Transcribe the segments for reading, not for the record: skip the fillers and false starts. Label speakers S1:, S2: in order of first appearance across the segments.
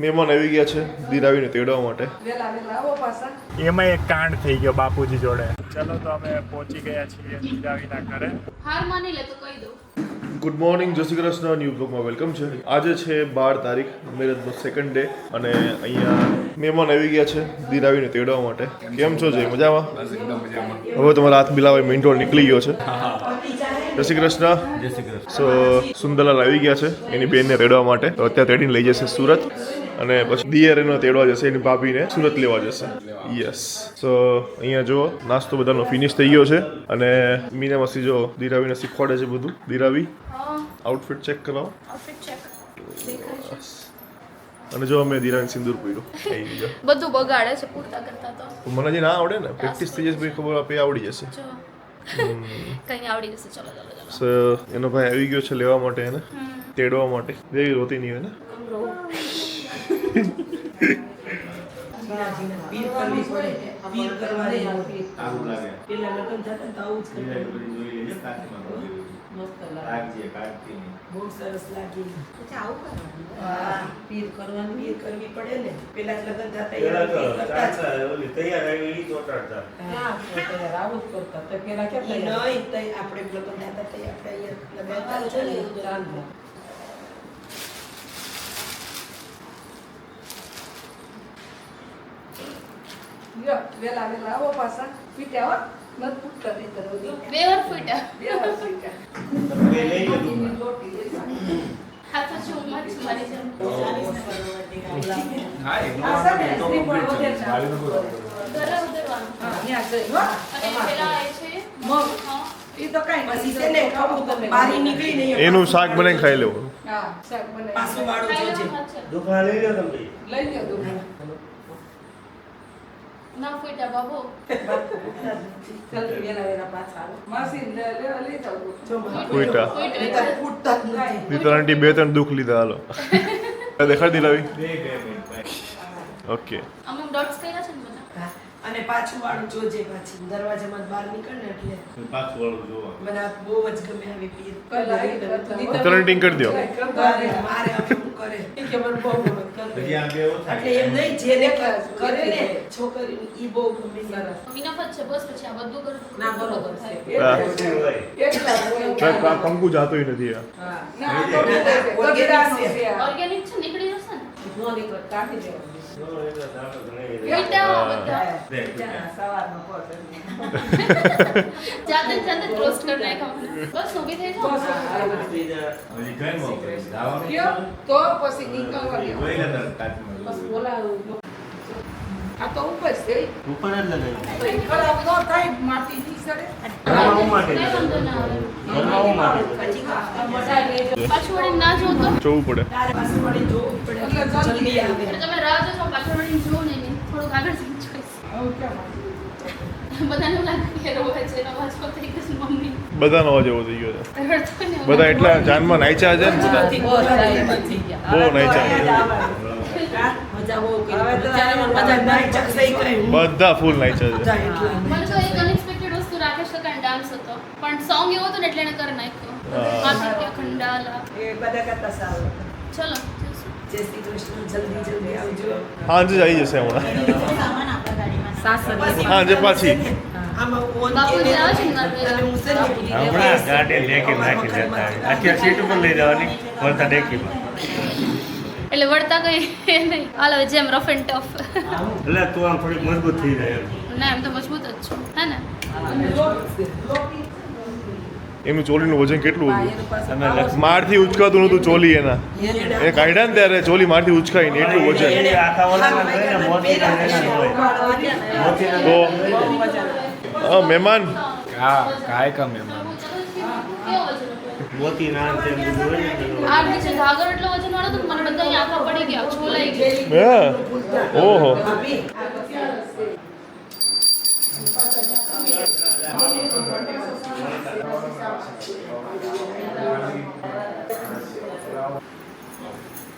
S1: મહેમાન આવી ગયા છે દીરાવીને તેડવા માટે.
S2: એમાં એક કાંડ થઈ ગયો બાપુજી જોડે. ચલો તો અમે પહોંચી ગયા છીએ દીરાવીના ઘરે.
S3: હાર માની લે તો કહી દઉં.
S1: ગુડ મોર્નિંગ, જય શ્રી કૃષ્ણ. ન્યૂ બ્લોગમાં વેલકમ છે. આજે છે 12 તારીખ, મેરેજનો સેકન્ડ ડે, અને અહીંયા મહેમાન આવી ગયા છે દીરાવીને તેડવા માટે. કેમ છો જય? મજામાં? હવે તમારા હાથ મિલાવે મેન્ટોર નીકળી ગયો છે. જય શ્રી કૃષ્ણ.
S4: જય શ્રી કૃષ્ણ.
S1: સો સુંદરલાલ આવી ગયા છે એની બેનને તેડવા માટે. તો અત્યારે તેડીને લઈ જશે સુરત, અને પછી દિયર એનો તેડવા જશે, એની ભાભીને સુરત લેવા જશે. યસ. સો અહીંયા જો નાસ્તો બધાનો ફિનિશ થઈ ગયો છે, અને મીના માસી જો દીરાવીને શીખવાડે છે બધું. દીરાવી આઉટફિટ ચેક કરાવો.
S3: આઉટફિટ ચેક દેખાય છે.
S1: અને જો અમે દીરાવીને સિંદૂર પૂર્યું થઈ ગયો.
S3: બધું બગાડે છે પૂરતા કરતા તો.
S1: મને જે ના આવડે ને, પ્રેક્ટિસ થઈ જશે પછી ખબર આપે આવડી જશે.
S3: જો કઈ આવડી જશે. ચલો ચલો ચલો.
S1: સો એનો ભાઈ આવી ગયો છે લેવા માટે, એને તેડવા માટે. જેવી રોતી નહીં હોય ને.
S5: વેલા આવો પાછા પીટ્યા હો નત પુટ્ટા નહીં કરો
S3: બે વાર ફૂટ્યા. હાથ જ ઉમર છે મારી જેમ. ઘરે ઉતરવાનું. અને પેલા એ છે હા
S5: ઈ તો કાઈ પછી છે ને કબૂતર બારી નીકળી નહીં
S1: એનું શાક બનાવીને ખાઈ લેવું.
S5: હા શાક બનાવી
S3: ખાઈ લેવાનું હાથ છે.
S4: દુકાન લઈ લો તમે.
S5: લઈ લ્યો દો
S3: ના ફૂટ્યા બાબુ.
S5: ચાલ વેલા પાછા આવો માસી લઈ જાવ
S1: ફૂટ્યા.
S5: ફૂટતા જ નથી
S1: દીકરા આંટી 2-3 દુઃખ લીધા. હાલો દેખાડ દીરાવી. ઓકે.
S3: અમે ડોટ્સ કર્યા છે ને બધા.
S5: અને પાછું વાળું જોજે, પાછી દરવાજામાં બહાર નીકળ ને એટલે
S4: પાછું વાળું જોવા.
S5: મને આ બહુ જ ગમે આવી પીર
S1: કરંટિંગ કરી દો.
S5: મારે આમ કરે કે મને બહુ ગમે
S4: પછી આ બે ઓછા.
S5: એટલે એમ નહીં જેને કરે ને છોકરી ઈ બહુ ગમે. સરસ
S3: વિનફત છે બસ. પછી આ બધું કરું તો
S5: ના બરોબર
S3: થાય.
S5: છે એટલા જ હોય.
S1: સાહેબ કંકુ જાતોય નથી.
S5: હા ના તો ઓર્ગેનિક છે
S3: ઓર્ગેનિક છે, નીકળી જશે ને.
S5: નો નીકળ કાઢી દેવાનું
S3: ફૂટ્યા બધા.
S5: સવારનો પોટ
S3: જાતે જાતે રોસ્ટ કરી નાખ્યા મને. બસ ઊભી થઈ જાઓ.
S4: હજી કઈ મોકલે દાવાનું
S5: કયો તો પછી નીકળવા દો.
S4: જોઈ લેતા કાચમાં
S5: બસ બોલાવું આ તો ઉપર છે
S4: ઉપર જ લગાવ્યું.
S5: તો ઈ ખરાબ ન થાય માટી ની સડે
S4: ઘરમાં હું માટે
S3: કઈ વાંધો ના આવે.
S4: ઘરમાં હું માટે
S5: પછી મજા લેજો
S3: પાછું વળીને ના જોવો તો
S1: જોવું પડે.
S5: તારે પાછું વળી જોવું પડે એટલે જલ્દી આવે
S3: એટલે તમે રાહ જોશો, પાછળ વળીને જુઓ ને નહીં. થોડુંક આગળ જઈને જોઈશ.
S5: આવું કેમ
S3: બધાને એવું લાગે કે રોવે છે એનો વાંચો થઈ ગયો છે મમ્મી.
S1: બધાનો અવાજ એવો થઈ ગયો છે.
S3: રડતો ને એવું
S1: બધા
S3: લાગે.
S1: એટલા જાનમાં નાચ્યા છે ને બધા. બહુ નાચ્યા.
S5: મજા બહુ કરી બચારામાં બધા નાઈ જશે કઈ
S1: બધા ફૂલ નાચ્યા છે.
S3: મને તો એક અનએક્સપેક્ટેડ વસ્તુ રાકેશ કાકાનો ડાન્સ હતો, પણ સોંગ એવો હતો ને એટલે એને કરી નાખ્યો. હાથી કે ખંડાલા.
S5: એ બધા કરતા સારું.
S3: ચલો જઈશું.
S5: જય શ્રી કૃષ્ણ. જલ્દી જલ્દી આવજો.
S1: હાંજે જ આવી જશે હમણાં. હાંજે પાછી.
S5: આમાં ઓન
S3: બાપુજી આવે છે ને મારા
S5: અને
S3: ભેગા.
S5: હું છે ને
S4: હમણાં ગાડી ડેકી નાખી દેતા આખી સીટ ઉપર લઈ જવાની વળતા ડેકીમાં.
S3: એટલે વળતા કઈ એ નહીં. હાલો જેમ રફ એન્ડ ટફ.
S4: એટલે તું આમ થોડીક મજબૂત થઈ જાય એમ.
S3: ના એમ તો મજબૂત જ છું, હે ને?
S1: એનું ચોલીનું વજન કેટલું હતું?
S4: તમે લક્ષ્મી
S1: મારથી ઉચકાતું નતું ચોલી એના. એ કાઢ્યા ને ત્યારે ચોલી મારથી ઉચકાઈ ને એટલું વજન.
S4: એને આખા ઓલામાં લઈને મોતીના લેના હોય.
S1: તો મહેમાન
S2: હા કાય કા મહેમાન.
S3: કેવો વજન હતો?
S4: મોતી નાન છે એમ બધું હોય ને.
S3: આ નીચે ઘાઘર એટલો વજન વાળો હતો કે મને બધા અહીંયા આંખા પડી ગયા, છોલાઈ ગઈ.
S1: હા. ઓહો.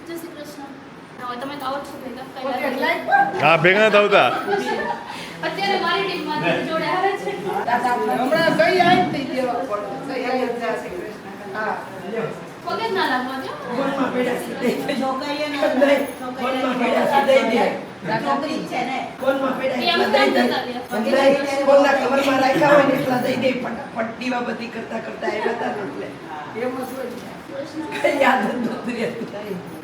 S3: જય શ્રી કૃષ્ણ. હવે તમે તો આવો જ છો ભેગા. કઈ વાત નહીં.
S1: હા ભેગા નથી આવતા.
S3: અત્યારે મારી ટીમમાં જોડે આવે છે.
S5: હમણાં ગઈ આવી થઈ દેવા પડે. જય શ્રી કૃષ્ણ. હા
S3: પગે જ ના લાગવા દો.
S5: ફોનમાં પડ્યા છે દઈ દે. ફોનમાં પડ્યા છે દઈ દે.
S6: છોકરી છે ને
S5: ફોનમાં પડ્યા
S3: એમ
S5: એટલા દઈ
S3: ના
S5: દે.
S3: જતા
S5: અંદર ફોનના કવરમાં રાખ્યા હોય ને એટલા દઈ દે. ફટાફટ દીવાબત્તી કરતા કરતા આવ્યા હતા ને એટલે એમ જ હોય ને. કઈ યાદ જ નહોતું રહેતું.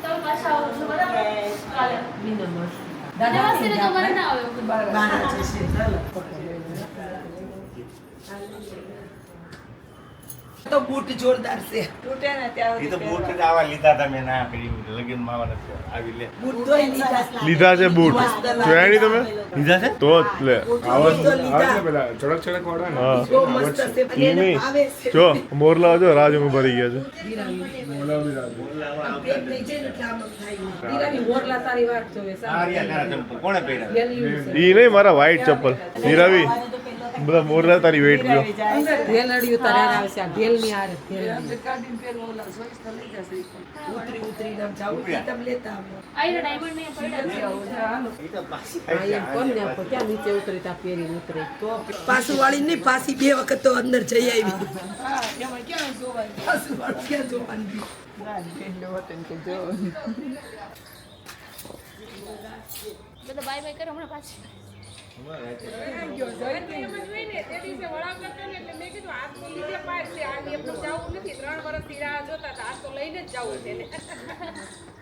S3: તમે પાછા આવો છો બરાબર કાલે.
S5: દાદા
S3: નમસ્તે તમારે ના આવ્યો.
S5: બારા જશે. ચાલો. તો બૂટ જોરદાર છે.
S6: તૂટે ને ત્યાં
S4: એ તો બૂટ જ આવા લીધા હતા મેં ના કરી લગનમાં આવા નથી આવી લે
S5: બૂટ તો લીધા.
S1: લીધા છે બૂટ જોયા નહીં તમે
S4: લીધા છે
S1: તો જ લે
S5: બૂટ તો લીધા.
S2: પેલા ચડક ચડક વાળા ને
S1: હા
S5: બહુ મસ્ત છે.
S1: ઈ
S5: એને
S1: નહીં
S5: ભાવે છે.
S1: જો મોરલા જો રાજ હું ભરી ગયા છે
S5: પેટ લઈ જઈને એટલે આમ થાય. હીરાની મોરલા તારી વાટ જોવે.
S4: આ રહ્યા તારા ચંપલ કોણે પહેર્યા
S1: ઈ નહીં મારા વ્હાઈટ ચપ્પલ નીરાવી બધા મોરલા તારી વેટ ગયો
S7: ભેલડિયું તરાર આવશે આ ભેલની આરે ભેલ
S5: કાઢીને પહેરવા ઓલા સોઈસ તો લઈ જશે. ઉતરીને આમ જાવું હોય તમે લેતા આવો.
S3: આઈ ડાયમંડ ને પડ્યા છે.
S5: હાલો.
S4: એ તો પાછી
S7: આ એમ કોણ ને આપો ક્યાં નીચે ઉતરી તા પહેરીને ઉતરે તો
S5: પાછું વાળી નહીં, પાછી 2 વખત તો અંદર જઈ આવી. હા, એમાં ક્યાં જોવાય? પાછું વાળી ક્યાં જોવાની?
S3: બધા બાય બાય કરો હમણાં પાછી.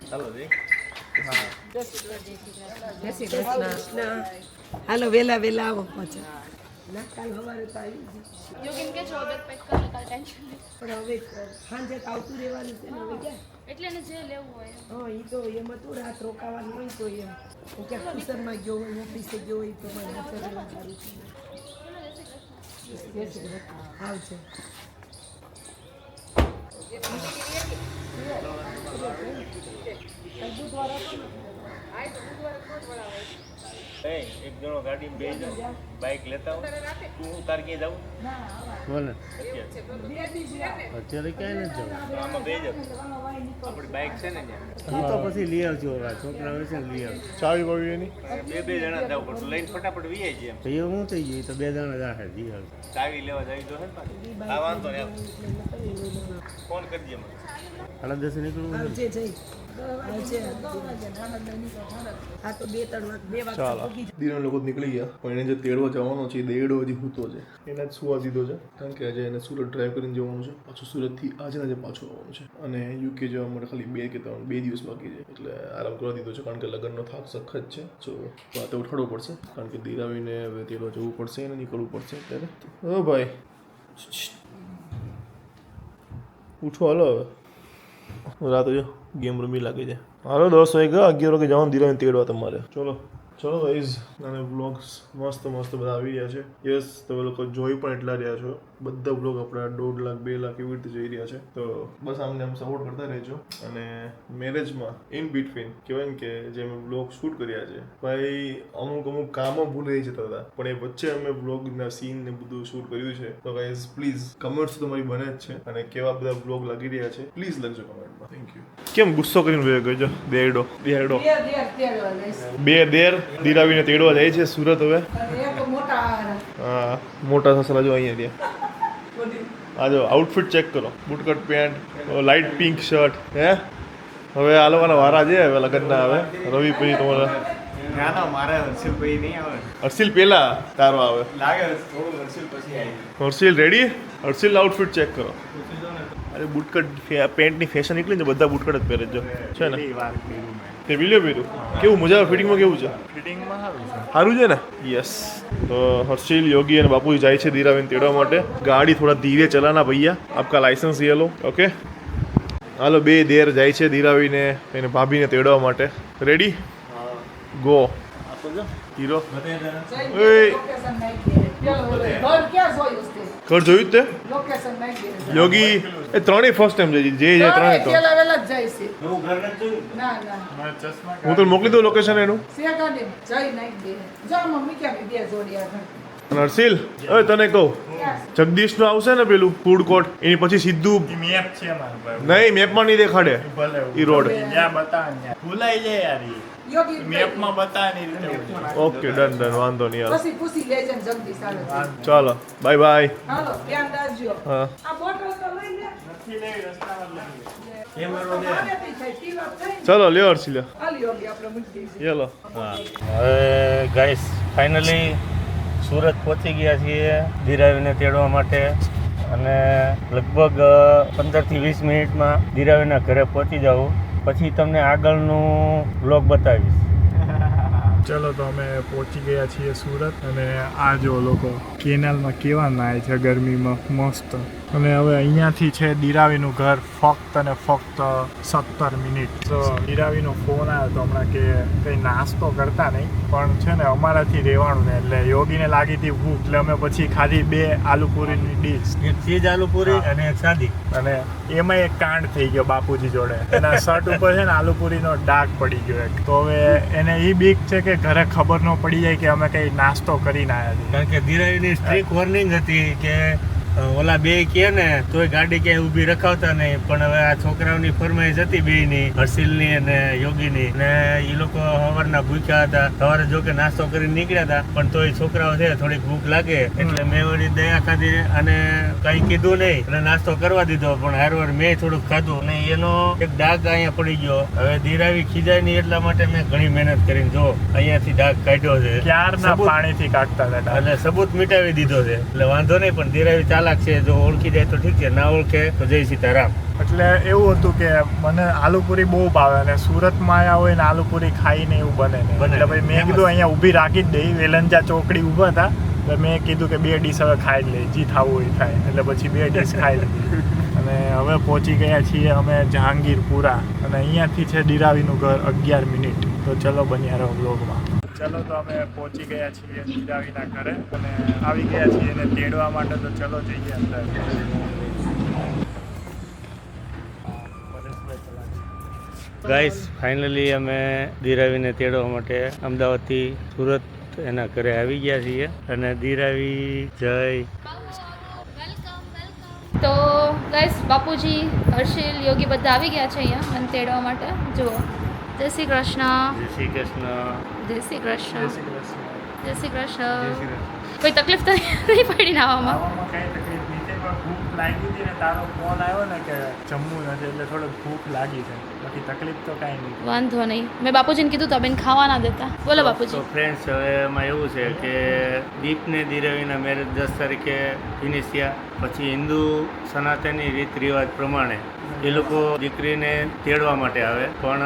S4: ચાલો રે
S7: જય શ્રી કૃષ્ણ
S5: હાલો વેલા વેલા આવો પાછા. ના કાલ સવારે તો આવી ગઈ.
S3: યોગીન કે છો બેગ પેક કરી કાલ ટેન્શન નહીં.
S5: પણ હવે સાંજે તો આવતું રહેવાનું છે ને હવે ક્યાં?
S3: એટલે એને જે લેવું હોય.
S5: હા, એ તો એમ હતું રાત રોકાવાનું હોય તો એમ હું ક્યાંક ટ્યુશનમાં ગયો હોય ઓફિસે ગયો હોય તો મારે હાથે રહેવું સારું છે.
S7: જય શ્રી કૃષ્ણ
S5: આવશે.
S4: એક જણો ગાડીમાં બેસી જાવ બાઇક લેતા હોય તું તાર ક્યાં જાવું બોલે અત્યારે ક્યાંય નથી જવું આમાં બે જ આપણી બાઇક છે ને ત્યાં હું તો પછી લઈ આવજો છોકરા હોય છે ને લઈ આવજો
S1: ચાવી બાવી એની
S4: બે જણા જવું પડતું લઈને ફટાફટ વી આવી એમ
S8: તો એ શું થઈ ગયું તો બે જણા જાહે જી હાલ
S4: ચાવી લેવા જઈ જો હે ને પાછી આ વાંધો ને ફોન કરજે મને
S8: 10:30 નીકળવું
S5: આવજે જઈ આવજે. આ તો 2 વાગે
S1: ચાલો દીના લોકો નીકળી ગયા પણ એને જે તેડવા જવાનો છે એ દેડો હજી હૂતો છે એને જ સુવા દીધો છે કારણ કે આજે એને સુરત ડ્રાઈવ કરીને જવાનું છે પાછું સુરતથી આજે આજે પાછું આવવાનું છે અને યુકે જવા માટે ખાલી 2 કે 2 દિવસ બાકી છે એટલે આરામ કરવા દીધો છે કારણ કે લગ્નનો થાક સખત છે તો રાતે ઉઠાડવો પડશે કારણ કે દીરાવીને હવે તેડવા જવું પડશે અને નીકળવું પડશે ત્યારે ઓ ભાઈ ઉઠો હાલો હવે રાતે જો ગેમ રમી લાગી છે હાલો 10 વાગ્યા 11 વાગે જવાનું દીરાવીને તેડવા તમારે ચલો ચલો ગાઈઝ અને વ્લોગ્સ મસ્ત મસ્ત બધા આવી રહ્યા છે યસ તમે લોકો જોઈ પણ એટલા રહ્યા છો બધા વ્લોગ આપણા 1.5 લાખ 2 લાખ એવી રીતે જઈ રહ્યા છે તો બસ આમને આમ સપોર્ટ કરતા રહેજો અને મેરેજમાં ઇન બિટવીન કહેવાય ને કે જે અમે વ્લોગ શૂટ કર્યા છે ભાઈ અમુક કામો ભૂલાઈ જતા હતા પણ એ વચ્ચે અમે વ્લોગના સીન ને બધું શૂટ કર્યું છે તો ગાઈઝ પ્લીઝ કમેન્ટ્સ તમારી બને જ છે અને કેવા બધા વ્લોગ લાગી રહ્યા છે પ્લીઝ લખજો કમેન્ટમાં થેન્ક યુ કેમ ગુસ્સો કરીને વયો ગયો દેરડો બે દેર દીરાવીને તેડવા જાય છે સુરત હવે હા મોટા સસરા જો અહીંયા ત્યાં આ જો આઉટફિટ ચેક કરો bootcut pant light pink shirt હે હવે આ લોકોના વારા છે હવે લગ્નના આવે રવિ પછી તમારા
S4: ના ના મારે હર્ષિલ ભાઈ નહીં આવે
S1: હર્ષિલ પેલા તારો આવે
S4: લાગે થોડું હર્ષિલ પછી આવી
S1: Harshil ready Harshil outfit check કરો અરે બુટકટ પેન્ટની ફેશન નીકળી ને બધા બુટકટ જ પહેરે જ છે ને તે વિલિયો પહેર્યું કેવું મજા આવે ફિટિંગમાં કેવું છે
S2: ફિટિંગમાં સારું છે.
S1: સારું છે ને યસ તો હર્ષિલ યોગી અને બાપુજી જાય છે દીરાવીને તેડવા માટે ગાડી થોડા ધીરે ચલાના ભૈયા આપકા લાઇસન્સ ये लो ઓકે હાલો બે દેર જાય છે દીરાવીને એને ભાભીને તેડવા માટે રેડી ગો હીરો ઘર જોયું જ તે યોગી એ ત્રણેય ફર્સ્ટ ટાઈમ જાય જે ત્રણેય તો
S4: હું ઘર નથી જોયું
S2: મારા ચશ્મા
S1: હું તો મોકલી દઉં લોકેશન એનું અને હર્ષિલ હવે તને કહું જગદીશનું આવશે ને પેલું ફૂડ કોર્ટ એની પછી સીધું
S2: મેપ છે મારા પાસે
S1: નહીં મેપમાં નહીં દેખાડે
S2: ભલે
S1: ઈ રોડ
S2: જ્યાં બતાવે ત્યાં ભૂલાઈ જાય યાર ઈ. મેપમાં બતાવે ને એ રીતે
S1: ઓકે ડન વાંધો નહીં યાર
S5: પછી પૂછી લેજે ને જલ્દી સારું.
S1: ચાલો બાય બાય
S5: હાલો ધ્યાન રાખજો.
S1: હા
S5: આ બોટલ તો લઈ લે.
S2: નથી લેવી રસ્તામાં જ લેવી.
S1: ચલો લ્યો હર્ષી લ્યો યલો
S8: હવે ગાઈસ ફાઇનલી સુરત પહોંચી ગયા છીએ ધીરાવીને તેડવા માટે અને લગભગ 15 થી 20 મિનિટમાં ધીરાવીના ઘરે પહોંચી જાઉં પછી તમને આગળનું વ્લોગ બતાવીશ.
S2: ચલો તો અમે પહોંચી ગયા છીએ સુરત અને આ જો લોકો કેનાલમાં કેવા નાય છે ગરમીમાં મસ્ત. અને હવે અહીંયાથી છે દિરાવીનું ઘર ફક્ત અને ફક્ત 17 મિનિટ. તો દિરાવીનો ફોન આવ્યો તો હમણાં કે કંઈ નાસ્તો કરતા નહીં પણ છે ને અમારાથી રહેવાનું ને એટલે યોગીને લાગી હતી ભૂખ એટલે અમે પછી ખાધી 2 આલુપૂરીની ડીશ,
S8: એક ચીઝ આલુપૂરી અને એક સાદી.
S2: અને એમાં એક કાંડ થઈ ગયો બાપુજી જોડે. એના શર્ટ ઉપર છે ને આલુપૂરીનો ડાઘ પડી ગયો એક. તો હવે એને એ બીક છે કે ઘરે ખબર ન પડી જાય કે અમે કંઈ નાસ્તો કરીને આવ્યા છીએ.
S8: કારણ કે ધીરાવીની સ્ટ્રીક વોર્નિંગ હતી કે ઓલા બે કે ને તોય ગાડી ક્યાંય ઊભી રખાવતા નહીં, પણ હવે આ છોકરાઓની ફરમાઈશ હતી બેયની, હર્ષિલની અને યોગીની, ને એ લોકો સવારના ભૂખ્યા હતા. સવારે જો કે નાસ્તો કરીને નીકળ્યા હતા પણ તોય છોકરાઓ છે થોડીક ભૂખ લાગે એટલે મેં વળી દયા ખાધી અને કઈ કીધું નહીં અને નાસ્તો કરવા દીધો. પણ હારવાર મેં થોડુંક ખાધું અને એનો એક ડાઘ અહીંયા પડી ગયો. હવે ધીરાવી ખીજાય નહીં એટલા માટે મેં ઘણી મહેનત કરીને જો અહીંયાથી ડાઘ કાઢ્યો છે.
S2: ક્યારના પાણીથી કાઢતા હતા ડાઘ.
S8: એટલે સબૂત મિટાવી દીધો છે એટલે વાંધો નહીં. પણ ધીરાવી ચાલાક છે, જો ઓળખી જાય તો ઠીક છે, ના ઓળખે તો જય સીતારામ.
S2: એટલે એવું હતું કે મને આલુપૂરી બહુ ભાવે અને સુરતમાં આવ્યા હોય ને આલુપૂરી ખાઈને એવું બને નહીં. એટલે ભાઈ મેં કીધું અહીંયા ઊભી રાખી જ દઈ. વેલંજા ચોકડી ઊભા હતા એટલે મેં કીધું કે 2 ડીશ હવે ખાઈ જ લઈ, જી થાવું હોય થાય. એટલે પછી 2 ડીશ ખાઈ લીધી અને હવે પહોંચી ગયા છીએ અમે જહાંગીરપુરા અને અહીંયાથી છે દિરાવીનું ઘર 11 મિનિટ. તો ચલો બન્યા રહો બ્લોગમાં. ચલો તો અમે પહોંચી ગયા છીએ દિરાવીના ઘરે અને આવી ગયા છીએ એને તેડવા માટે. તો ચલો જઈએ અંદર.
S8: ગાઈસ ફાઇનલી અમે ધીરાવીને તેડવા માટે અમદાવાદથી સુરત એના ઘરે આવી ગયા છીએ અને ધીરાવી જય.
S3: તો ગાઈસ બાપુજી, હર્ષિલ, યોગી બધા આવી ગયા છે અહીંયા મને તેડવા માટે. જુઓ, જય શ્રી કૃષ્ણ.
S8: જય શ્રી કૃષ્ણ.
S3: જય શ્રી કૃષ્ણ. જય શ્રી કૃષ્ણ.
S8: જય શ્રી કૃષ્ણ.
S3: કોઈ તકલીફ તો નહીં પડી ને આવવામાં?
S2: ખાવામાં કાંઈ તકલીફ નહીં છે પણ ભૂખ લાગી હતી ને તારો ફોન આવ્યો ને કે જમવું નથી એટલે થોડોક ભૂખ લાગી છે. બાકી તકલીફ તો કાંઈ નહીં.
S3: વાંધો નહીં. મેં બાપુજીને કીધું તો બેન ખાવા ના દેતા. બોલો બાપુજી.
S8: તો ફ્રેન્ડ્સ હવે એમાં એવું છે કે દીપને ધીરાવીના મેરેજ 10 તારીખે ફિનિશ થયા. પછી હિન્દુ સનાતની રીત રિવાજ પ્રમાણે એ લોકો દીકરીને તેડવા માટે આવે પણ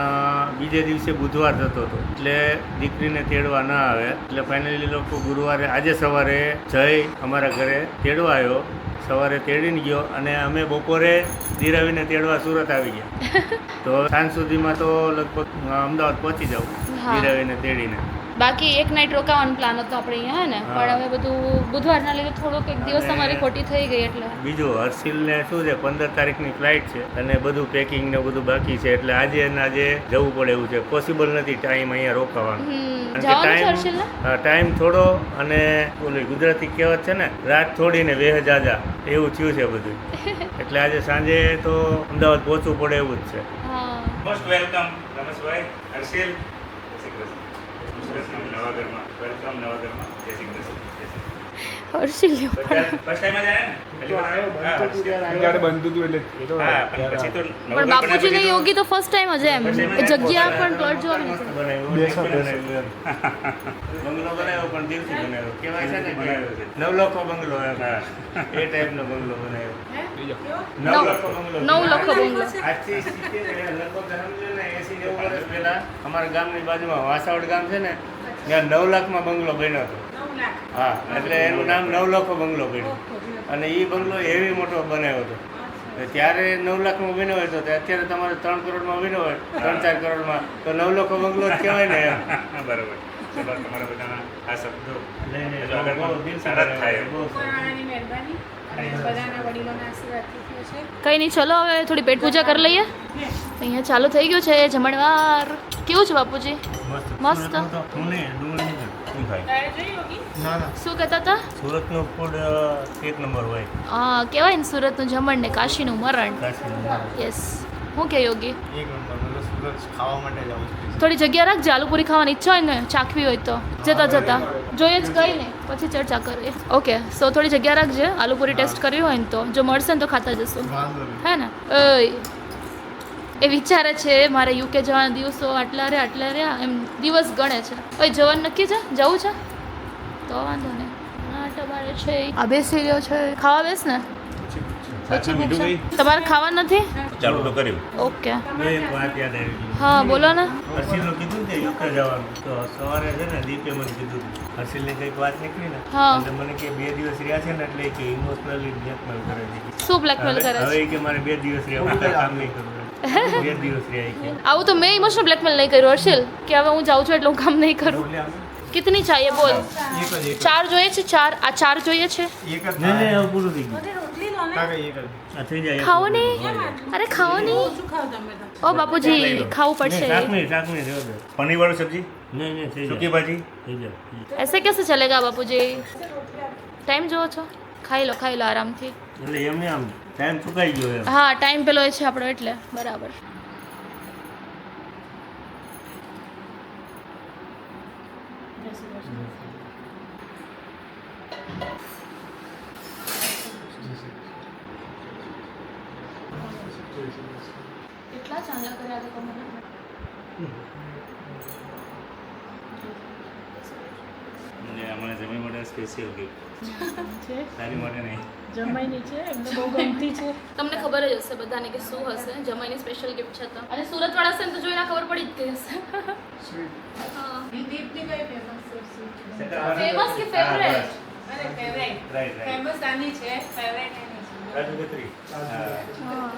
S8: બીજે દિવસે બુધવાર થતો હતો એટલે દીકરીને તેડવા ના આવે. એટલે ફાઇનલી લોકો ગુરુવારે આજે સવારે જય અમારા ઘરે તેડવા આવ્યો. સવારે તેડીને ગયો અને અમે બપોરે ધીરાવીને તેડવા સુરત આવી ગયા. તો સાંજ સુધીમાં તો લગભગ અમદાવાદ પહોંચી જાવ ધીરાવીને તેડીને.
S3: બાકી એક નાઇટ રોકાવાનો પ્લાન હતો આપણે અહીંયા, હે ને? પણ હવે બધું બુધવારના લીધે થોડુંક એક દિવસ અમારી ખોટી થઈ ગઈ એટલે.
S8: બીજું હર્ષિલને શું છે 15 તારીખની ફ્લાઇટ છે અને બધું પેકિંગ ને બધું બાકી છે એટલે આજે ને આજે જવું પડે એવું છે. પોસિબલ નથી ટાઈમ અહીંયા રોકાવાનો.
S3: જવાનું છે હર્ષિલને?
S8: ટાઈમ થોડો અને ઓલી ગુજરાતી કહેવત છે ને રાત થોડી ને વેહ જાજા એવું થયું છે બધું. એટલે આજે સાંજે તો અમદાવાદ પહોંચવું પડે એવું જ છે.
S3: હા.
S2: Most welcome Rameshbhai, Harshil. નવા ઘરમાં વેલકમ. નવા ઘરમાં જય શ્રી કૃષ્ણ.
S3: હર્ષિલ
S2: ફર્સ્ટ ટાઈમ જ આવ્યા ને? બનતું હતું એટલે હા પછી તો
S3: પણ બાપુજી ને યોગી તો ફર્સ્ટ ટાઈમ જ એમ જગ્યા પણ પ્લોટ જોવા નથી.
S8: બંગલો બનાવ્યો પણ દિવસથી બનાવ્યો કહેવાય છે ને નવલખો બંગલો એ ટાઈપનો બંગલો બનાવ્યો. નવલખો બંગલો.
S3: 9 લાખ બંગલો.
S8: આજથી લગભગ સમજો ને 80-90 વર્ષ પહેલા અમારા ગામની બાજુમાં વાસાવડ ગામ છે ને ત્યાં 9 લાખમાં બંગલો બન્યો હતો. હા એટલે એનું નામ નવલખો બંગલો પડ્યો અને એ બંગલો એવી મોટો બનાવ્યો હતો. ત્યારે 9 લાખમાં બન્યો હોય તો અત્યારે તમારે 3 કરોડમાં બન્યો હોય 3-4 કરોડમાં તો નવલખો બંગલો જ કહેવાય ને એમ.
S2: બરાબર. તમારા બધાના આ શબ્દો
S3: કઈ નહીં, ચલો હવે થોડી પેટ પૂજા કરી લઈએ. અહીંયા ચાલુ થઈ ગયું છે જમણવાર. કેવું છે બાપુજી? મસ્ત. શું કહેતા હતા?
S8: સુરતનું ફૂડ એક નંબર હોય.
S3: હા, કહેવાય ને સુરતનું જમણ ને કાશીનું મરણ. યસ. શું કે યોગી? થોડી જગ્યા રાખજે. આલુપૂરી ખાવાની ઈચ્છા હોય ને ચાખવી હોય તો જતા જતા જોઈએ જ કઈ નહીં પછી ચર્ચા કરીએ. ઓકે, સો થોડી જગ્યા રાખજે. આલુપૂરી ટેસ્ટ કરવી હોય ને તો જો મળશે ને તો ખાતા જશું, હે ને? ઓય એ વિચારે છે મારે યુકે જવાના દિવસો આટલા રહ્યા એમ દિવસ ગણે છે. હવે જવાનું નક્કી છે, જવું છે તો વાંધો નહીં. ટમાટર છે આ બેસી રહ્યો છે, ખાવા બેસ ને. પછી ભૂખ છે? તમારે ખાવા નથી?
S8: ચાલુ તો કર્યું.
S3: ઓકે
S8: એક વાત યાદ આવી ગઈ.
S3: હા બોલો ને.
S8: હર્ષિલે કીધું કે યુકે જવાનું, તો સવારે છે ને દીપે મને કીધું હર્ષિલને કંઈક વાત નીકળી ને
S3: હા.
S8: એટલે મને કે 2 દિવસ રહ્યા છે ને એટલે કે ઇમોશનલી બ્લેકમેલ કરે છે.
S3: શું બ્લેકમેલ કરે છે?
S8: હવે કે મારે 2 દિવસ રહ્યા, હું કંઈ કામ નહીં કરું. 2 દિવસ રહ્યા કે
S3: આવું તો મેં ઇમોશનલ બ્લેકમેલ નહીં કર્યું હર્ષિલ, કે હવે હું જાઉં છું એટલે હું કામ નહીં કરું. કિતની चाहिए બોલ? 4 જોઈએ છે? 4 આ 4 જોઈએ છે?
S8: નહીં હવે પૂરું થઈ ગયું. આ થઈ જાય.
S3: ખાઓ નહીં, અરે ખાઓ નહીં. ઓ બાપુજી ખાવું પડશે.
S8: શાક નહીં રહેવા દે. પનીરવાળું સબ્જી નહીં થઈ જાય. સૂકી ભાજી થઈ જાય.
S3: ऐसे कैसे चलेगा बापूजी? ટાઈમ જોવો છો? ખાઈ લો આરામથી.
S8: એટલે એમને આમ ટાઈમ ચૂકાઈ ગયો એમ.
S3: હા ટાઈમ પેલો એ છે આપણો એટલે બરાબર. કેટલા ચાંદલા કર્યા હતા તમારે?
S8: મને જમી માટે સ્પેશિયલ ગિફ્ટ. તારી માટે નહીં.
S3: જમાઈની છે, એમને બહુ ગમતી છે. તમને ખબર જ હશે બધાને કે શું હશે. જમાઈની સ્પેશિયલ ગિફ્ટ છે તો. અને સુરત વાળા છે ને તો જોઈને ખબર પડી જ ગઈ હશે. હા.
S7: દીપની કઈ ફેમસ છે?
S3: ફેમસ કે ફેવરેટ?
S7: અરે ફેવરેટ.
S8: રાઈટ.
S7: ફેમસ આની છે, ફેવરેટ એની છે.
S8: રાજુ કતરી.
S3: હા.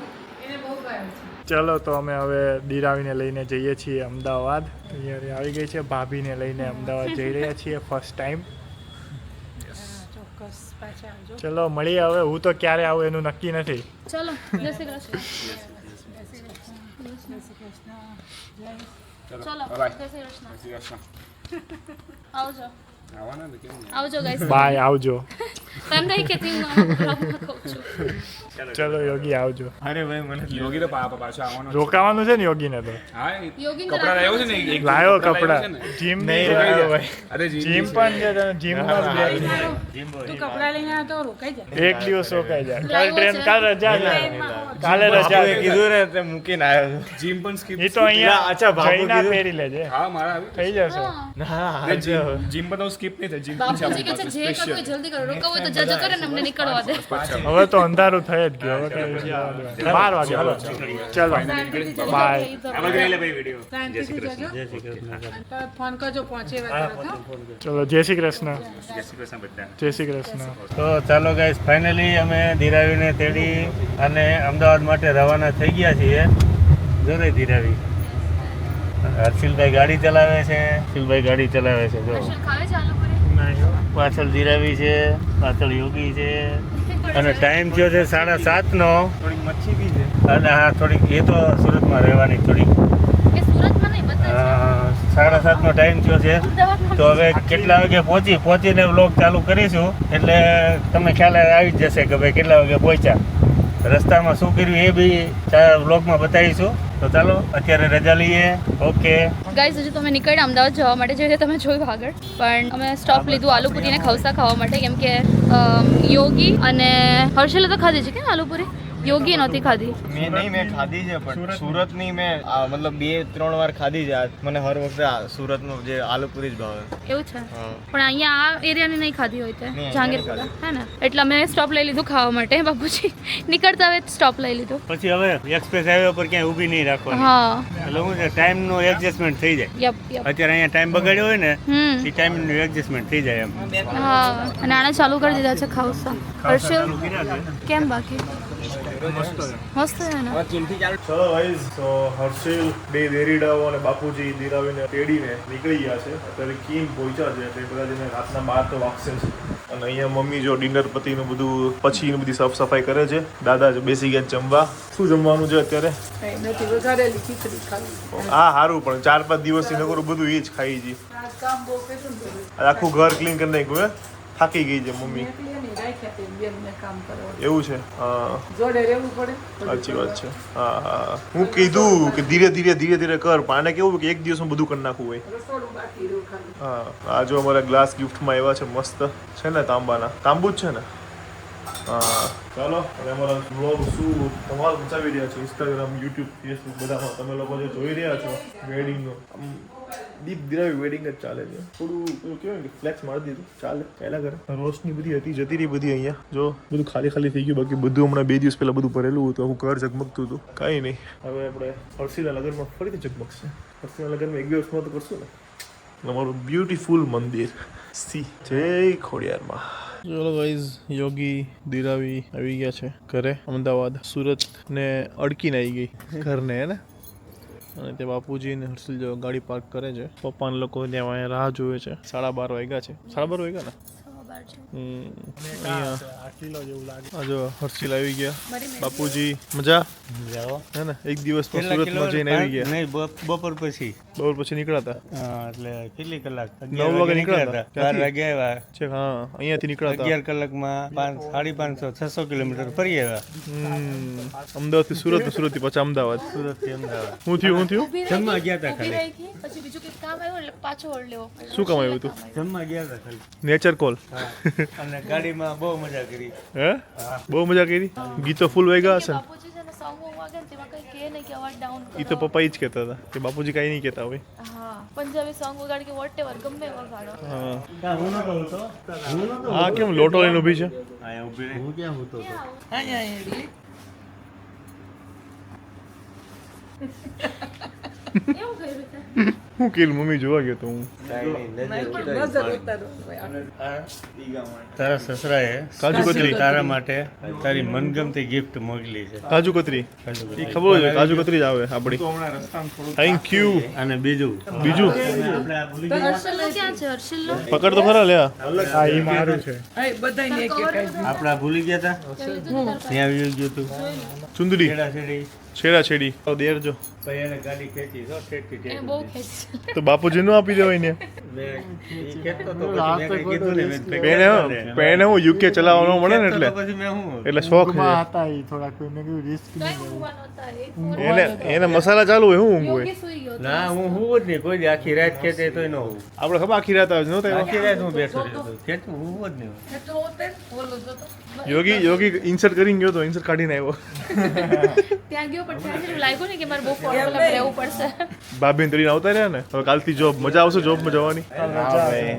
S7: એને બહુ ભાવે છે.
S2: ચલો તો અમે હવે દીરાવીને લઈને જઈએ છીએ અમદાવાદ. અહીંયા આવી ગઈ છે, ભાભીને લઈને અમદાવાદ જઈ રહ્યા છીએ ફર્સ્ટ ટાઈમ.
S7: ચોક્કસ પાછા આવજો.
S2: ચલો મળીએ હવે. હું તો ક્યારે આવું એનું નક્કી નથી.
S3: ચલો જય શ્રી કૃષ્ણ. ચલો જય શ્રી કૃષ્ણ. આવજો. આવજો ગાઈસ.
S2: બાય, આવજો.
S3: એમ નહીં કહેતી હું બ્લોગમાં કહું છું.
S2: ચલો યોગી આવજો.
S9: અરે ભાઈ મને યોગી તો પાછો આવવાનો
S2: રોકાવાનું છે ને યોગીને તો.
S9: હા
S3: યોગીને
S9: કપડા લાવ્યો છે ને એક
S2: લાયો
S9: કપડાં
S2: કપડા.
S9: લાવ્યો છે ને?
S2: જીમ
S9: નહીં લાવ્યો ભાઈ. અરે
S2: જીમ પણ છે તને જીમમાં જ લે.
S7: તું કપડાં લઈને આવ્યો તો રોકાઈ જાય.
S2: એક દિવસ રોકાઈ જાય. કાલ
S3: લાવ્યો
S2: ટ્રેન
S3: છે.
S2: કાલ રજા છે. કાલે રજા
S9: કીધું ને તે મૂકીને આવ્યો છું. જીમ પણ સ્કીપ
S2: એ તો અહીંયા જઈને પહેરી લેજે.
S9: હા મારા આવી
S2: થઈ જશે.
S9: ના જીમ પણ સ્કીપ નહીં થાય. જીમ
S3: બાપુજી કહે છે જે કરવું હોય જલ્દી કરો. રોકાવું હોય તો જજો કરે ને અમને નીકળવા દે.
S2: હવે તો અંધારું થઈ જ ગયું. હવે કઈ જવા દે. 12 વાગે હાલો. ચલો બાય.
S8: આપણે કરી લે ભાઈ વિડિયો.
S7: શાંતિથી જજો. તો ફોન કરજો પહોંચે વાત.
S2: ચલો જય શ્રી કૃષ્ણ.
S8: જય શ્રી કૃષ્ણ બધા.
S2: જય શ્રી કૃષ્ણ.
S8: તો ચાલો ગાઈસ ફાઇનલી અમે ધીરાવીને તેડી અને અમદાવાદ માટે રવાના થઈ ગયા છીએ. જોરે ધીરાવી હર્ષિલભાઈ ગાડી ચલાવે છે. હર્ષિલભાઈ ગાડી ચલાવે છે. જો
S3: ખાવે ચાલુ કરી.
S8: પાછળ ધીરાવી છે, પાછળ યોગી છે અને ટાઈમ થયો છે 7:30નો.
S9: થોડીક મચ્છી બી છે.
S8: અને હા થોડીક એ તો સુરતમાં રહેવાની થોડીક.
S3: એ સુરતમાં નહીં બધા
S8: 7:30નો ટાઈમ થયો છે. તો હવે કેટલા વાગે પહોંચીને વ્લોગ ચાલુ કરીશું એટલે તમને ખ્યાલ આવી જ જશે કે ભાઈ કેટલા વાગે પહોંચ્યા. રસ્તામાં શું કર્યું એ બી વ્લોગમાં બતાવીશું. તો ચાલો અત્યારે રજા લઈએ. ઓકે
S3: ગાઈઝ હજુ તમે નીકળ્યા અમદાવાદ જવા માટે જે રીતે તમે જોયું આગળ પણ અમે સ્ટોપ લીધું આલુપુરી અને ખવસા ખાવા માટે કેમ કે યોગી અને હર્ષલે તો ખાધી છે કે આલુપુરી? યોગી નહોતી ખાધી.
S10: મેં ખાધી છે પણ સુરતની મેં મતલબ 2-3 વાર ખાધી છે. મને હર વખતે સુરતનું જે આલુપુરી જ ભાવે.
S3: એવું છે પણ અહીંયા આ એરિયાની નહીં ખાધી હોય તે જહાંગીરપુરા હે ને એટલે અમે સ્ટોપ લઈ લીધું ખાવા માટે. બાપુજી નીકળતા હવે સ્ટોપ લઈ લીધું.
S8: પછી હવે એક્સપ્રેસ હાઈવે પર ક્યાંય ઊભી નહીં રાખવાની.
S3: હા
S8: એટલે શું છે ટાઈમનું એડજસ્ટમેન્ટ થઈ જાય.
S3: Yup yup.
S8: અત્યારે અહીંયા ટાઈમ બગાડ્યો હોય ને
S3: હમ
S8: એ ટાઈમનું એડજસ્ટમેન્ટ થઈ જાય એમ.
S3: હા અને આને ચાલુ કરી દીધા છે ખાવસા. હર્ષલ કેમ બાકી મસ્ત છે ને.
S1: ચલો ગાઈઝ તો હર્ષિલ બે દેરીડાઓ અને બાપુજી દીરાવીને તેડીને નીકળી ગયા છે. અત્યારે કીમ પહોંચ્યા છે એટલે બધા જઈને રાતના 12 તો વાગશે છે. અને અહીંયા મમ્મી જો ડિનર પતિનું બધું પછી બધી સાફ સફાઈ કરે છે. દાદા જ બેસી ગયા જમવા. શું જમવાનું છે અત્યારે?
S7: નથી વઘારેલી ખીચડી ખાવી.
S1: હા સારું પણ 4-5 દિવસથી નકરું બધું એ જ ખાઈ જી.
S7: આ કામ બહુ કેટલું કર્યું.
S1: આખું ઘર ક્લીન કરી નાખ્યું. થાકી ગઈ છે મમ્મી.
S7: એકલી નહીં રાખ્યા તે બેનને કામ કરવા.
S1: એવું છે હા
S7: જોડે રહેવું પડે.
S1: સાચી વાત છે. હા હા હું કીધું કે ધીરે ધીરે કર પણ આને કેવું કે એક દિવસમાં બધું કરી નાખવું હોય.
S7: રસોડું બાકી રહ્યું ખાલી.
S1: હા આ જો અમારા ગ્લાસ ગિફ્ટમાં આવ્યા છે મસ્ત છે ને તાંબાના. તાંબુ જ છે ને હા ચાલો અને અમારા બ્લોગ શું તમારે મચાવી રહ્યા છો ઇન્સ્ટાગ્રામ યુટ્યુબ ફેસબુક બધામાં તમે લોકો જે જોઈ રહ્યા છો વેડિંગનું દીપ દિરાવી વેડિંગ જ ચાલે છે થોડું પેલું કહેવાય કે ફ્લેક્સ મારી દીધું ચાલ્યા કરે રોશની બધી હતી જતી રહી બધી અહીંયા જો બધું ખાલી થઈ ગયું બાકી બધું હમણાં 2 દિવસ પહેલા બધું ભરેલું હતું આખું ઘર ઝગમગતું હતું કાંઈ નહીં હવે આપણે હર્ષિલા લગ્નમાં ફરીથી ઝગમગશે હર્ષિલા લગ્નમાં 1-2 વર્ષમાં તો કરશું ને અમારું બ્યુટીફુલ મંદિર સી જય ખોડિયારમાં ચલો ગાઈઝ યોગી દિરાવી આવી ગયા છે ઘરે અમદાવાદ સુરત ને અડકીને આવી ગઈ ઘરને હે ને અને તે બાપુજી ને હર્ષિલ જો ગાડી પાર્ક કરે છે પપ્પાને લોકો ત્યાં રાહ જોવે છે 12:30 વાગ્યા છે 12:30 વાગ્યા ને જો હર્ષિલ આવી ગયા બાપુજી મજા હે ને એક દિવસ સુરતમાં જઈને આવી ગયા
S8: નહીં બપોર પછી
S1: નીકળ્યા હતા
S8: એટલે કેટલી કલાક
S1: 9 વાગે નીકળ્યા હતા
S8: 4 વાગે આવ્યા
S1: છે હા અહીંયાથી નીકળ્યા હતા
S8: 11 કલાકમાં 550-600 કિલોમીટર ફરી આવ્યા
S1: અમદાવાદ થી સુરત ને સુરત થી પછી અમદાવાદ
S8: સુરતથી અમદાવાદ
S1: હું થયું
S8: જમવા ગયા હતા
S3: ઊભી
S8: ખાલી
S3: રહી ગઈ, પછી બીજું કંઈક કામ આવ્યું એટલે પાછો ઓળ લેવો પડ્યો.
S1: શું કામ આવ્યું હતું
S8: જમવા ગયા હતા ખાલી
S1: નેચર કોલ
S8: અને ગાડીમાં બહુ મજા કરી
S1: હે બહુ મજા કરી ગીતો ફૂલ વાગ્યા હશે ને
S3: બાપુજી છે ને સોંગ વાગે ને તેમાં કંઈ કહે નહીં કે અવાજ ડાઉન
S1: એ તો પપ્પા જ કહેતા હતા કે બાપુજી કાંઈ નહીં કહેતા હોય
S3: હા પંજાબી સોંગ વગાડ કે વોટેવર ગમે વગાડો.
S1: હા
S8: હું નતો હતો
S1: આ કેમ લોટો લઈને ઊભી છે
S8: અહીંયા ઊભી રહી હું ક્યાં હતો
S3: એવું કર્યું છે
S1: હું કેલ મમ્મી જોવા ગયો તો હું
S8: તારા સસરાએ
S1: કાજુ કતરી
S8: તારા માટે તારી મનગમતી ગિફ્ટ મોકલી છે
S1: કાજુ કતરી એ ખબર હોય કાજુ કતરી જ આવે આપણી થેન્ક યુ
S8: અને બીજું
S1: બીજું
S3: હર્ષિલનો ક્યાં છે હર્ષિલનો?
S1: પકડ તો ખરા લે આ.
S2: હા એ મારું છે
S8: આપડા ભૂલી ગયા હતા ત્યાં આવી ગયું હતું
S1: ચુંદડી
S8: છેડાછેડી
S1: છેડા છેડી દેર જો
S8: પછી એને ગાડી ખેંચી તો ઠેકથી
S3: એને બહુ ખેંચી
S1: તો બાપુજી નું આપી દેવાય ને
S8: મેં કહેતો તો પછી મેં કંઈ કીધું ને મેં
S1: પેને હું યુકે ચલાવવાનો મળે ને એટલે
S8: પછી મેં હું
S1: એટલે શોખ છે
S2: હતા એ થોડાક મેં કીધું રિસ્ક
S3: કઈ ઊંઘવાનો હતા એ
S1: એને મસાલા ચાલુ હોય શું ઊંઘ હોય
S3: યોગી સુઈ ગયો હતો.
S8: ના હું હું જ નહીં કોઈ દી આખી રાત ખેંચે તોય ન હું
S1: આપણે ખબર આખી રાત આવે નહોતા
S8: આખી રાત હું બેઠો રહેતો ખેંચું હું જ નહીં
S1: યોગી ઇન્સર્ટ કરીને ગયો તો ઇન્સર્ટ કાઢીને આવ્યો
S3: ત્યાં ગયો પણ ત્યાં જેવું લાગ્યું ને કે મારે બહુ ફોર્મલ રહેવું પડશે.
S1: ભાભીને તરીને આવતા રહ્યા ને હવે કાલથી જોબ મજા આવશે જોબમાં જવાની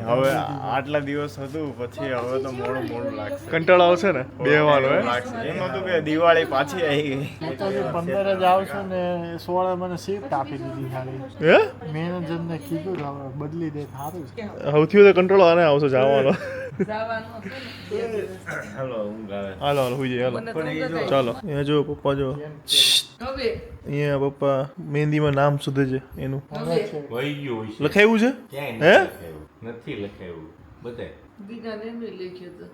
S10: હવે આટલા દિવસ હતું પછી હવે તો મોડું લાગશે
S1: કંટાળો આવશે ને બેહવાનો હે
S10: એમ હતું કે દિવાળી પાછી આવી ગઈ
S2: તો 15 જ આવશે ને 16 મને શિફ્ટ આપી દીધી ખાલી
S1: હે
S2: મેનેજરને કીધું કે હવે બદલી દે સારું છે
S1: સૌથી વધારે કંટ્રોલ આને આવશે જવાનો
S10: હાલો ઊંઘ આવે
S1: હાલો હુઈ જાય હાલો ચાલો અહીંયા જો પપ્પા જો અહીંયા પપ્પા મહેંદીમાં નામ શોધે છે એનું
S10: વહી ગયું
S1: લખાયું છે હે
S10: નથી લખાયું બતાય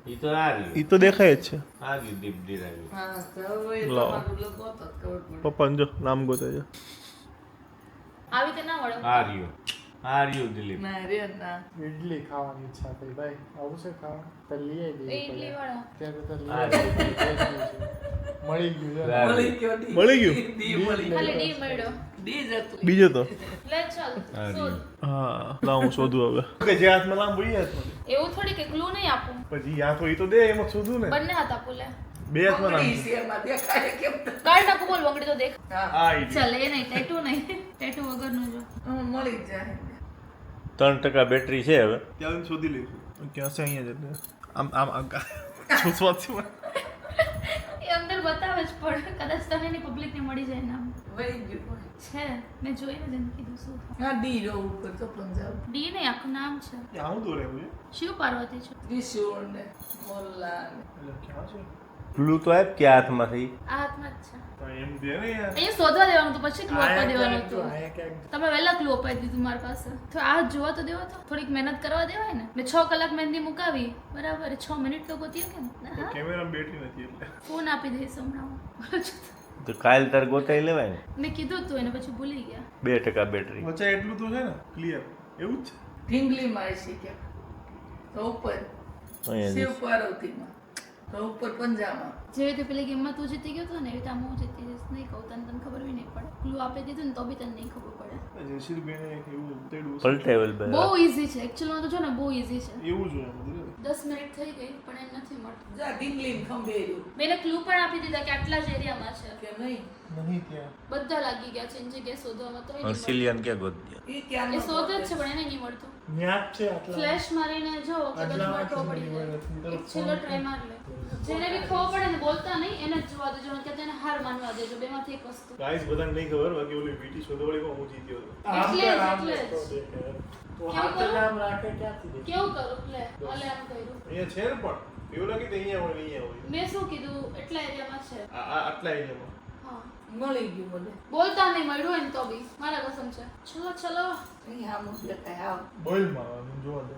S8: ઈ તો આ રહ્યું
S1: એ તો દેખાય જ છે
S10: આ ગયું દીપ દિરાવી
S1: લાવો પપ્પા જો નામ ગોતે છે
S3: આવી રીતે ના વળો.
S10: આ રહ્યું દિલીપ
S2: ઇડલી ખાવાની ઈચ્છા થઈ ભાઈ આવું છે ખાવા તો લઈ આવી
S3: એ ઇડલી વાળો
S2: ત્યારે તો લઈ આવી મળી ગયું છે.
S1: મળી ગયું
S3: ખાલી ડી મળ્યો.
S1: બીજો તો
S3: લે ચાલ શોધ.
S1: હા લાવ હું શોધું હવે કે જે હાથમાં લાંબુ એ હાથમાં
S3: એવું થોડી કે ક્લુ નહીં આપું,
S1: પછી હાથ હોય તો દે એમાં શોધું ને
S3: બંને હાથ આપું. લે
S1: બે હાથમાં નામ
S3: કાઢ નાખું બોલ બંગડી તો દેખ.
S1: આ
S3: ચાલ એ નહીં ટેટુ નહીં ટેટુ વગરનું જો
S8: 3% બેટરી છે હવે
S1: ત્યાં શોધી લઈશું ક્યાં છે અહીંયા જ આમ આમ શું સ્વાદ છે
S3: એ અંદર બતાવે જ પણ કદાચ તને એની પબ્લિક ને મળી જાય નામ છે મેં જોઈને જ એને કીધું શું ડી નહીં આખું નામ છે.
S1: આવું તો રહેવું છે
S3: શિવ પાર્વતી છે.
S1: ક્યાં છે
S8: ક્લુ તો આપ કે હાથમાંથી
S3: આ હાથમાં જ છે.
S1: તો એમ દે ને યાર
S3: અહીંયા શોધવા દેવાનું તો પછી ક્લુ આપવા દેવાનું હતું.
S2: અહીંયા ક્યાંક
S3: તમે વહેલા ક્લુ અપાઈ દીધું મારી પાસે તો આ જોવા તો દેવો તો થોડીક મહેનત કરવા દેવાય ને. મેં 6 કલાક મહેંદી મુકાવી બરાબર 6 મિનિટ તો ગોતી કે ને. હા
S1: કેમેરામાં બેટરી નથી એટલે
S3: ફોન આપી દઈશ હમણાં.
S8: તો કાલ તાર ગોતાઈ લેવાય ને
S3: મેં કીધું તું એને પછી ભૂલી ગયા.
S8: 2% બેટરી
S1: વચ્ચે એટલું તો છે ને ક્લિયર એવું જ છે
S3: જેવી રીતે પેલી ગેમમાં તું જીતી ગયો હતો ને એવી રીતે આમ હું જીતી જઈશ. નહીં કહું તને ખબર બી નહીં પડે. ક્લુ આપી દીધું ને તો બી તને નહીં ખબર પડે.
S6: પડે.
S1: જયશ્રીબેને એવું તેડવું
S8: પલટેબલ
S3: બહુ ઈઝી છે એકચ્યુઅલમાં તો જો ને બહુ ઈઝી છે.
S1: એવું જોઈએ બધું.
S3: 10 મિનિટ થઈ ગઈ પણ એ નથી મળતું.
S5: જા ઢીંગલીને ખંભે રહ્યું.
S3: મેં એને ક્લુ પણ આપી દીધા કે આટલા જ એરિયામાં છે.
S5: કે નહીં
S1: નહીં ત્યાં
S3: બધા લાગી ગયા છે એની જગ્યાએ શોધવામાં તો
S8: હર્સિલિયન કે ગોદ્યા
S5: ઈ ત્યાં
S3: એ શોધે જ છે પણ એને નહીં મળતું.
S2: ન્યાજ છે આટલા
S3: ફ્લેશ મારીને જો કદાચ મળતો પડી જાય. એક છેલ્લો ટ્રાય માર લે. જેને બી ખબર પડે ને બોલતા નહીં એને જ જોવા દેજો કે તેને હાર માનવા દેજો બેમાંથી એક વસ્તુ.
S1: ગાઈસ બધાને નહીં ખબર બાકી ઓલી વીટી શોધવાળીમાં હું જીત્યો હતો.
S2: આમ
S3: એટલે જ,
S2: કર, આમ
S3: એટલે જ.
S2: તો દેખાય. તો
S3: કેવું
S2: હાથ
S3: કરું?
S2: આમ રાખે ક્યાંથી દેખાય?
S3: કેવું કરું લે ઓલે આમ કર્યું.
S1: અહીંયા છે ને પણ એવું લાગે કે અહીંયા હોય ને અહીંયા હોય.
S3: મેં શું કીધું એટલા એરિયામાં છે.
S1: આટલા એરિયામાં.
S3: હા
S5: મળી ગયું મને.
S3: બોલતા નહીં મળ્યું હોય ને તો બી મારા કસમ છે. ચલો ચલો
S5: અહીં આમ જ દેખાય આવ.
S1: બોલ મારવાનું જોવા દે.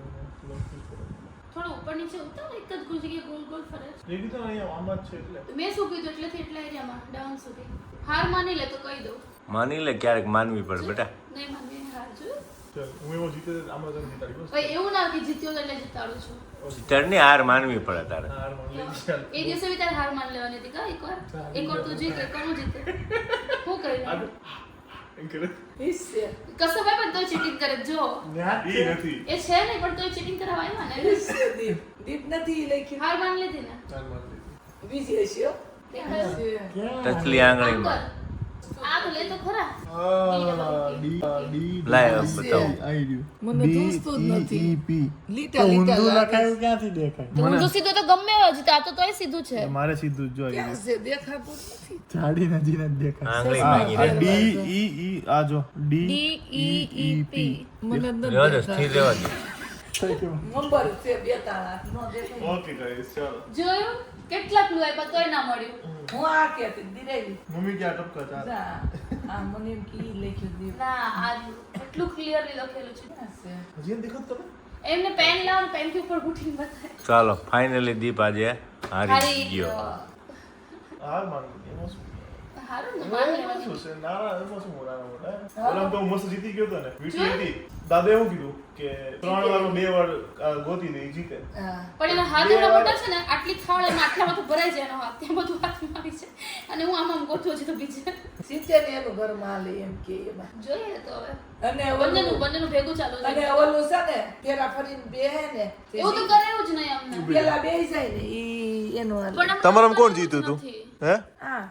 S3: થોડું ઉપર નીચે ઉતાર એક જ જગ્યાએ ગોલ ગોલ ફરે છે.
S1: એ કીધું અહીંયા આમ જ છે એટલે.
S3: તો મેં શું કીધું એટલેથી એટલા એરિયામાં ડાઉન સુધી. હાર માની લે તો કહી દઉં.
S8: માની લે ક્યારેક માનવી પડે બેટા.
S3: નહીં માનવી હાર જોયું.
S1: ચાલ હું એવો જીતે આમાં તને જીતાડી બસ.
S3: ભાઈ એવું ના કે જીત્યો તો એટલે જીતાડું છું.
S8: ચડની હાર માનવી પડે તારે.
S1: હાર માન લઈ ચાલ.
S3: એ દિવસે બી તારે હાર માન લેવાની હતી કા એકવાર તું જીત એકવાર હું જીતે હું કરી લઉં?
S1: એમ કરે.
S5: હિસ્સે.
S3: કસમ પણ તોય ચીટિંગ કરે જો
S2: ન્યાજ
S1: ઈ
S2: છે.
S1: નથી.
S3: એ છે નહીં પણ તોય ચીટિંગ કરવા આવ્યા ને
S5: હિસ્સે દીપ. દીપ નથી લખ્યું.
S3: હાર માન લીધી ને
S1: હાર માન લીધી.
S5: બીજી હશે હો.
S3: દેખાય છે.
S2: ક્યાં?
S8: ટચલી
S3: આમ
S8: આંગળીમાં
S3: કર. આ તો લે તો ખરા
S8: લાય બતાવો.
S2: આઈ રહ્યું.
S5: મને દોસ્તો જ નથી.
S2: તો
S5: લીટા
S2: ઊંધું
S5: લીટા
S2: લખાયું ક્યાંથી દેખાય?
S3: ઊંધું સીધું તો ગમે હોય જીતે આ તો તોય સીધું છે.
S2: મારે સીધું જ જોઈએ.
S5: ક્યાં છે દેખાતું જ નથી.
S2: જાડી નજી જ દેખાય.
S8: આંગળી
S2: આ
S8: માંગી લે.
S2: ડી ઈ ઈ આ જો D
S3: D E E P
S5: મને નથી
S8: રહેવા દે,
S5: દેખાતું.
S8: સ્થિર રહેવા દે.
S5: નંબર છે બે તાળા નો દેખાય.
S1: ઓકે ગાઈસ ચાલો.
S3: જોયું કેટલા ક્લુ આપ્યા તોય ના મળ્યું.
S5: હું આ કહેતી દિરેવી.
S1: મમ્મી ક્યાં ટપકા ચાલ.
S5: જા. આ મને એમ કી લખ્યું દીપ.
S3: ના આ એટલું ક્લિયરલી લખેલું છે.
S5: ક્યાં છે?
S1: હજી એમ દેખાતું તમે?
S3: એમને પેન લાવો પેન થી ઉપર ઉઠીને બતાય.
S8: ચાલો ફાઇનલી દીપ આજે હારી ગયો.
S1: હાર માન લીધી. એમાં શું?
S3: હારું ને માન
S1: એમાં
S3: લેવાની.
S1: શું છે? નાના એમાં શું નાના મોટા? ઓલા તો મસ્ત જીતી ગયો તો ને. વીટી હતી. દાદા એવું કીધું કે 3 વારમાં 2 વાર ગોતી દે ઈ જીતે.
S5: હા.
S3: પણ એના હાથ એવડા મોટા છે ને આટલી થાળ એમાં આટલામાં તો ભરાઈ જાય એનો હાથ ત્યાં બધું હાથમાં આવી છે અને હું આમ ગોઠવું છું તો બીજે
S5: સીતે ને એનું ઘરમાં હાલે એમ કે એમાં.
S3: જોઈએ તો હવે
S5: અને
S3: બંનેનું ભેગું ચાલુ
S5: અને
S3: છે.
S5: ઓલું છે ને પેલા ફરીને બેહે ને તે
S3: એવું તો કરે એવું જ નહીં અમને.
S5: પેલા બેહી જાય ને ઈ એનું હાલે.
S3: પણ અમને
S1: તમારામાં કોણ
S3: કરવું જ
S1: જીત્યું તું?
S3: નથી.
S1: હે?
S5: હા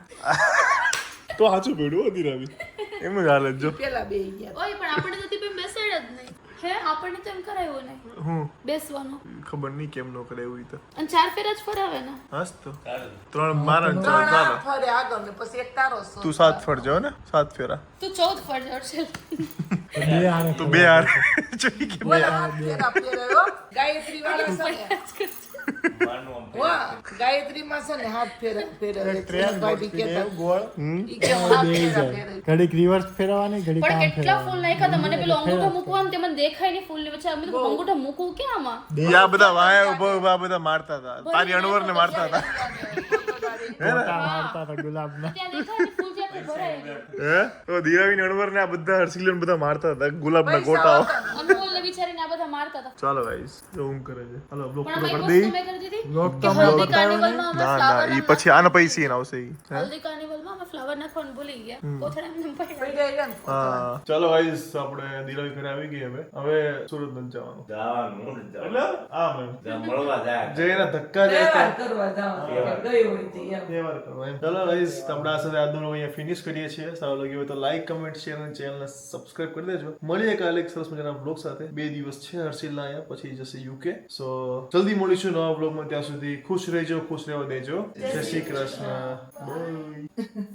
S1: તો સાચું પડ્યું હતી રવિ. એમ જ હાલે જો.
S5: પેલા બેહી ગયા.
S3: ઓય પણ આપણે તો તે બેસાડ જ નહીં. હે આપણને તો એમ કરાયું નહીં
S1: હું
S3: બેસવાનું
S1: ખબર નહીં કેમ નો કરે એવું ઈ તો.
S3: અને 4 ફેરા જ ફરાવે ને.
S1: હાસ તો 3 મારા ને 4
S5: ત્રણ
S1: તારા.
S5: આ ફરે આગળ ને પછી એક તારો સો.
S1: તું 7 ફર જાવ ને 7 ફેરા.
S3: તું 14 ફર હર્ષલ.
S2: બે હારે
S1: તું 2 હાર જોઈ કે
S5: બોલ આ ફેરા ફેરાયો. ગાયત્રી વાળા છે ને. વાહ ગાયત્રી માં છે ને હાથ ફેરા ફેરા
S2: ટ્રેન
S5: ભાભી કહેતા
S2: ગોળ
S5: ઈ કે હું હાથ
S2: બે
S5: ફેરા
S2: જાય
S5: ફેરા.
S2: ઘડીક રિવર્સ ફેરવાની ઘડીક
S3: પણ
S2: આમ
S3: કેટલા ફૂલ
S2: ફેરવાની.
S3: નાખ્યા હતા મને પેલો અંગૂઠો મૂકવાનું તે મને દેખાય નહીં ફૂલ ની વચ્ચે અમે તો અંગૂઠો મૂકવું ક્યાં આમાં
S1: ઈ આ બધા વાયા ઉભા બધા મારતા હતા. તારી અણવર ને મારતા હતા.
S2: ગોટા મારતા હતા ગુલાબના.
S3: ત્યાં દેખાય ને ફૂલ જ્યાં ભરાય ગયું.
S1: હે? તો ધીરાવીને અણવર ને આ બધા હર્ષિલન બધા મારતા હતા ગુલાબના ગોટાઓ.
S3: અનમોલ ને બિચારીને આ બધા મારતા હતા.
S1: ચાલો ગાઈસ જો હું કરે છે. હાલો બ્લોક
S3: પણ
S1: પૂરો
S3: આમાં
S1: કરી
S3: એક
S1: દઈ.
S3: વસ્તુ મેં કરી દીધી
S2: બ્લોક
S3: કે
S2: તો
S3: હલ્દી
S2: બ્લોક
S3: કાર્નિવલમાં અમે
S1: ના
S3: ફ્લાવર
S1: ના ઈ પછી આના પૈસી ને આવશે ઈ. હે?
S3: હલ્દી કાર્નિવલમાં અમે ફ્લાવર નાખવાનું ભૂલી ગયા કોથળા એમને પડ્યા.
S5: પડી ગયા ને.
S1: હા ચાલો ગાઈસ આપણે ધીરાવી ઘરે આવી ગઈ હવે સુરત નથી જવાનું. એટલે આમ એમ જે એના ધક્કા જાય
S5: તહેવાર કરવા જવાનું કે ગઈ હોય તે એમ.
S1: તહેવાર કરો એમ. ચાલો ગાઈસ આપણે આ સાથે આજનો અહીંયા ફિનિશ કરીએ છીએ. સારું લાગ્યું હોય તો લાઈક કમેન્ટ શેર અને ચેનલને સબસ્ક્રાઇબ કરી દેજો. મળીએ કાલે એક સરસ મજાના બ્લોગ સાથે. 2 દિવસ છે હર્ષિલના અહીંયા પછી જશે યુકે. સો જલ્દી મળીશું નવા બ્લોગમાં. ત્યાં સુધી ખુશ રહેજો ખુશ રહેવા દેજો. જય શ્રી કૃષ્ણ. બાય.